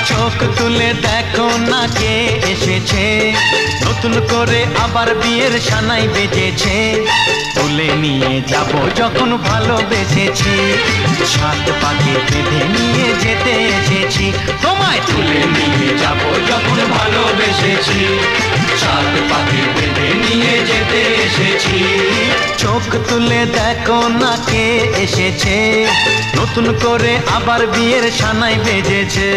চোখ তুলে দেখো না কে এসেছে, নতুন করে আবার বিয়ের সানাই বেজেছে। তুলে নিয়ে যাব যখন ভালোবেসেছি, সাত পাকে বেঁধে নিয়ে যেতে এসেছি। তোমায় তুলে নিয়ে যাব যখন ভালোবেসেছি, সাত পাকে বেঁধে নিয়ে যেতে এসেছি। চোখ তুলে দেখো না কে এসেছে, নতুন করে আবার বিয়ের সানাই বেজেছে।